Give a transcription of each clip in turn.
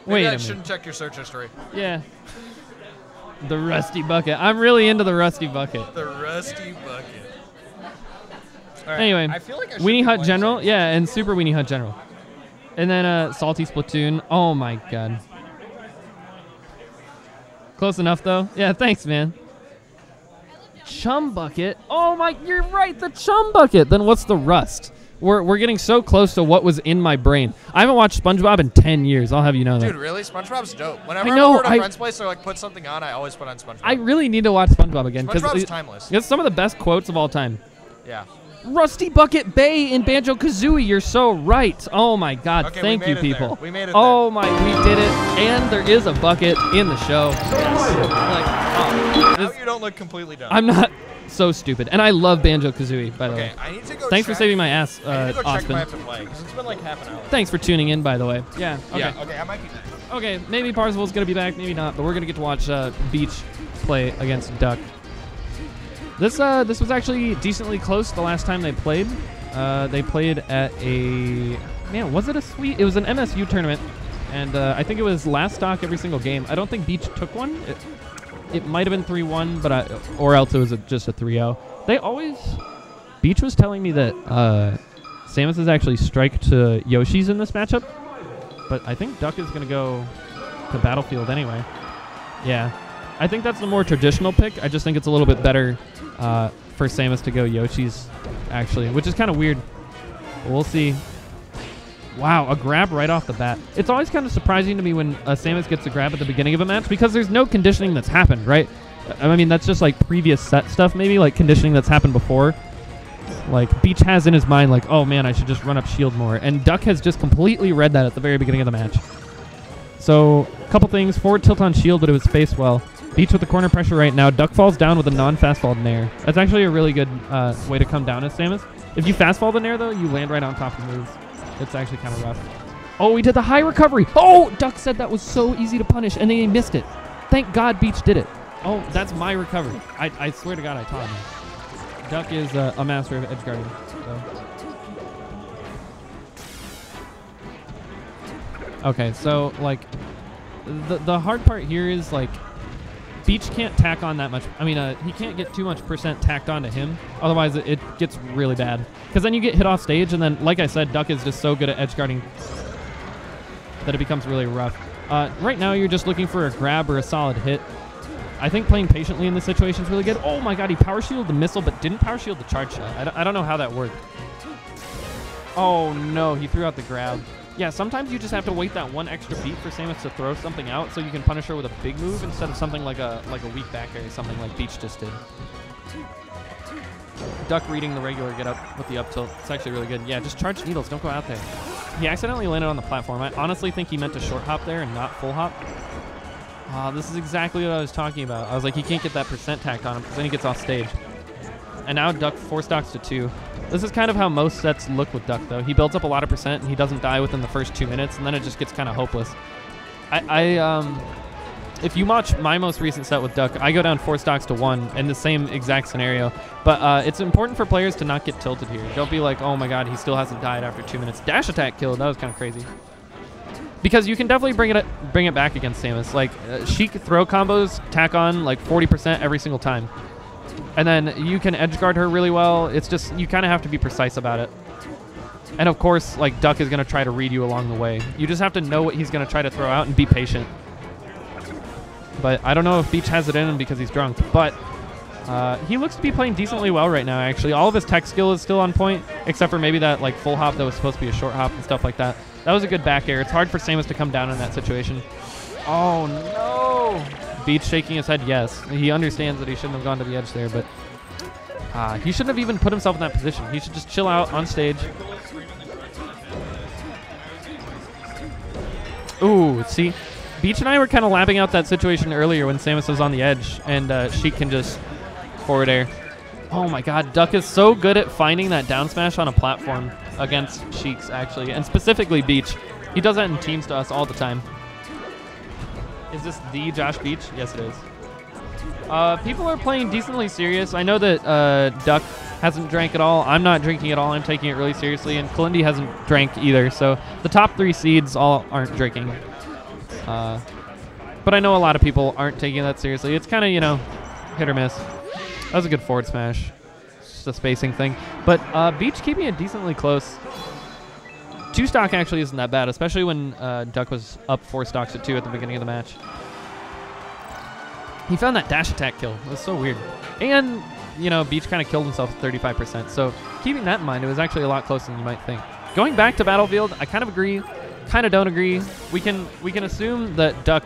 Wait a I minute. shouldn't check your search history. Yeah. The Rusty Bucket. I'm really into the Rusty Bucket. The Rusty Bucket. All right. Anyway, I feel like I should Weenie be Hut playing General. Samus. Yeah, and Super Weenie Hut General. And then Salty Splatoon. Oh, my God. Close enough, though. Yeah, thanks, man. Chum Bucket. Oh, my, you're right, the Chum Bucket. Then what's the Rust? We're getting so close to what was in my brain. I haven't watched SpongeBob in 10 years. I'll have you know that. Dude, really? SpongeBob's dope. Whenever I know, I'm over at a friend's place or like put something on, I always put on SpongeBob. I really need to watch SpongeBob again. SpongeBob's timeless. It's some of the best quotes of all time. Yeah. Rusty Bucket Bay in Banjo-Kazooie. You're so right. Oh, my God. Okay, Thank we you, made it people. there. We made it Oh, my. We did it. And there is a bucket in the show. Yes. Now you don't look completely dumb. I'm not so stupid. And I love Banjo-Kazooie, by the way. Okay, I need to go Thanks check. for saving my ass, I need to go check if I Austin. have to play, because it's been like half an hour. Thanks for tuning in, by the way. Yeah. Okay. Yeah, okay, I might be back. Okay, maybe Parzival's going to be back, maybe not, but we're going to get to watch Beach play against Duck. This was actually decently close the last time they played. They played at a... Man, was it a sweet... It was an MSU tournament, and I think it was last stock every single game. I don't think Beach took one. It might have been 3-1, but or else it was just a 3-0. They always... Beach was telling me that Samus is actually strike to Yoshi's in this matchup, but I think Duck is going to go to Battlefield anyway. Yeah. I think that's the more traditional pick. I just think it's a little bit better for Samus to go Yoshi's, actually, which is kind of weird. We'll see. Wow, a grab right off the bat. It's always kind of surprising to me when Samus gets a grab at the beginning of a match because there's no conditioning that's happened, right? I mean, that's just like previous set stuff, maybe, like conditioning that's happened before. Like, Beach has in his mind, like, oh man, I should just run up shield more. And Duck has just completely read that at the very beginning of the match. So, a couple things. Forward tilt on shield, but it was spaced well. Beach with the corner pressure right now. Duck falls down with a non-fast fall nair. That's actually a really good way to come down as Samus. If you fast fall the nair, though, you land right on top of the moves. It's actually kind of rough. Oh, he did the high recovery. Oh, Duck said that was so easy to punish, and then he missed it. Thank God Beach did it. Oh, that's my recovery. I swear to God I taught him. Duck is a master of edge guarding. So. Okay, so, like, the hard part here is, like, Beach can't tack on that much. I mean, he can't get too much percent tacked onto him. Otherwise, it gets really bad. Because then you get hit off stage, and then, like I said, Duck is just so good at edge guarding that it becomes really rough. Right now, you're just looking for a grab or a solid hit. I think playing patiently in this situation is really good. Oh my God, he power shielded the missile, but didn't power shield the charge shot. I don't know how that worked. Oh no, he threw out the grab. Yeah, sometimes you just have to wait that one extra beat for Samus to throw something out so you can punish her with a big move instead of something like a weak back air, something like Beach just did. Duck reading the regular get up with the up tilt. It's actually really good. Yeah, just charge needles. Don't go out there. He accidentally landed on the platform. I honestly think he meant to short hop there and not full hop. This is exactly what I was talking about. I was like, he can't get that percent tacked on him because then he gets off stage. And now Duck 4 stocks to 2. This is kind of how most sets look with Duck, though. He builds up a lot of percent, and he doesn't die within the first 2 minutes, and then it just gets kind of hopeless. If you watch my most recent set with Duck, I go down 4 stocks to 1 in the same exact scenario. But it's important for players to not get tilted here. Don't be like, oh my God, he still hasn't died after 2 minutes. Dash attack killed. That was kind of crazy. Because you can definitely bring it back against Samus. Like, Sheik throw combos tack on like 40% every single time. And then you can edge guard her really well. It's just, you kind of have to be precise about it. And of course, like, Duck is going to try to read you along the way. You just have to know what he's going to try to throw out and be patient. But I don't know if Beach has it in him because he's drunk. But he looks to be playing decently well right now, actually. All of his tech skill is still on point, except for maybe that like full hop that was supposed to be a short hop and stuff like that. That was a good back air. It's hard for Samus to come down in that situation. Oh, no. Beach shaking his head, yes. He understands that he shouldn't have gone to the edge there, but he shouldn't have even put himself in that position. He should just chill out on stage. Ooh, see? Beach and I were kind of lapping out that situation earlier when Samus was on the edge, and Sheik can just forward air. Oh my God, Duck is so good at finding that down smash on a platform against Sheik's, actually, and specifically Beach. He does that in teams to us all the time. Is this the Josh Beach? Yes, it is. People are playing decently serious. I know that Duck hasn't drank at all. I'm not drinking at all. I'm taking it really seriously, and Kalindi hasn't drank either. So the top 3 seeds all aren't drinking. But I know a lot of people aren't taking that seriously. It's kind of, you know, hit or miss. That was a good forward smash. It's just a spacing thing. But Beach keeping it decently close. 2 stock actually isn't that bad, especially when Duck was up 4 stocks at 2 at the beginning of the match. He found that dash attack kill. It was so weird. And, you know, Beach kind of killed himself at 35%. So keeping that in mind, it was actually a lot closer than you might think. Going back to Battlefield, I kind of agree, kind of don't agree. We can assume that Duck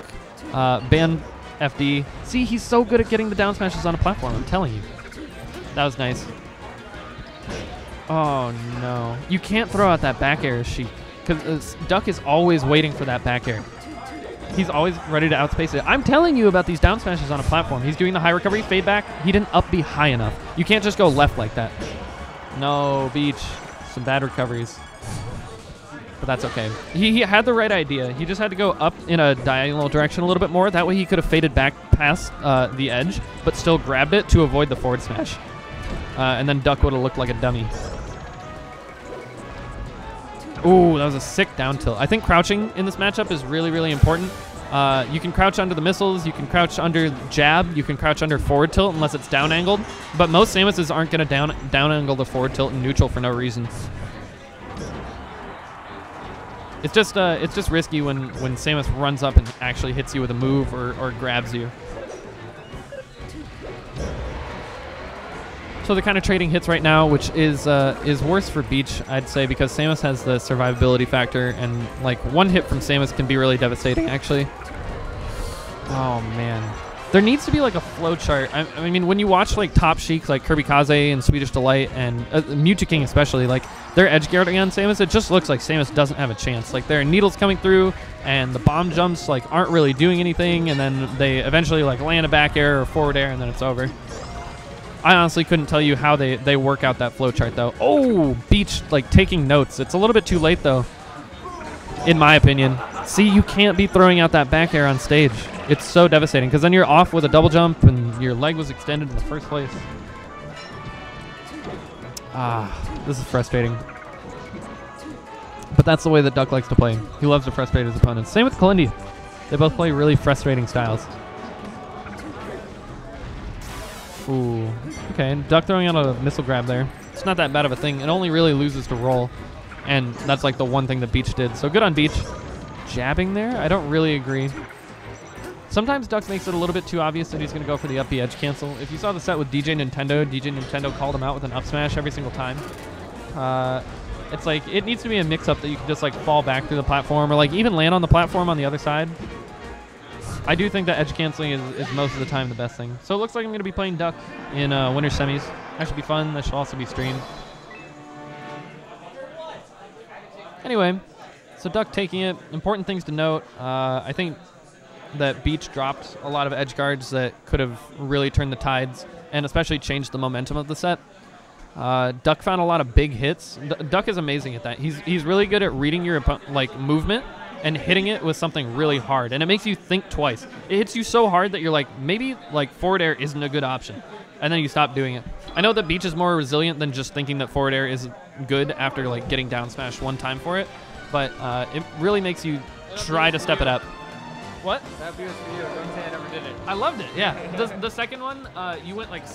banned FD. See, he's so good at getting the down smashes on a platform, I'm telling you. That was nice. Oh, no. You can't throw out that back air, Sheik, because Duck is always waiting for that back air. He's always ready to outspace it. I'm telling you about these down smashes on a platform. He's doing the high recovery, fade back. He didn't up B high enough. You can't just go left like that. No, Beach. Some bad recoveries. But that's okay. He had the right idea. He just had to go up in a diagonal direction a little bit more. That way he could have faded back past the edge, but still grabbed it to avoid the forward smash. And then Duck would have looked like a dummy. Ooh, that was a sick down tilt. I think crouching in this matchup is really, really important. You can crouch under the missiles, you can crouch under jab, you can crouch under forward tilt unless it's down angled. But most Samuses aren't going to down angle the forward tilt in neutral for no reason. It's just risky when Samus runs up and actually hits you with a move or grabs you. So they're kind of trading hits right now, which is worse for Beach, I'd say, because Samus has the survivability factor, and like one hit from Samus can be really devastating, actually. Oh man, there needs to be like a flow chart. I mean, when you watch like top Sheik, like Kirby Kaze and Swedish Delight and Mewtwo King especially, like their edge guarding on Samus, it just looks like Samus doesn't have a chance. Like there are needles coming through, and the bomb jumps like aren't really doing anything, and then they eventually like land a back air or forward air, and then it's over. I honestly couldn't tell you how they work out that flowchart, though. Oh, Beach, like, taking notes. It's a little bit too late, though, in my opinion. See, you can't be throwing out that back air on stage. It's so devastating, because then you're off with a double jump, and your leg was extended in the first place. Ah, this is frustrating. But that's the way that Duck likes to play. He loves to frustrate his opponents. Same with Kalindi. They both play really frustrating styles. Ooh, okay, Duck throwing out a missile grab there. It's not that bad of a thing. It only really loses to roll, and that's like the one thing that Beach did. So good on Beach. Jabbing there? I don't really agree. Sometimes Duck makes it a little bit too obvious that he's going to go for the up B edge cancel. If you saw the set with DJ Nintendo called him out with an up smash every single time. It's like, it needs to be a mix-up that you can just like fall back through the platform or like even land on the platform on the other side. I do think that edge canceling is most of the time the best thing. So it looks like I'm going to be playing Duck in winter semis. That should be fun. That should also be streamed. Anyway, so Duck taking it. Important things to note. I think that Beach dropped a lot of edge guards that could have really turned the tides and especially changed the momentum of the set. Duck found a lot of big hits. Duck is amazing at that. He's really good at reading your like movement and hitting it with something really hard, and it makes you think twice. It hits you so hard that you're like, maybe like forward air isn't a good option, and then you stop doing it. I know that Beach is more resilient than just thinking that forward air is good after like getting down smash one time for it, but it really makes you try to step it up. What? That was for you. Don't say I never did it. I loved it, yeah. The second one, you went like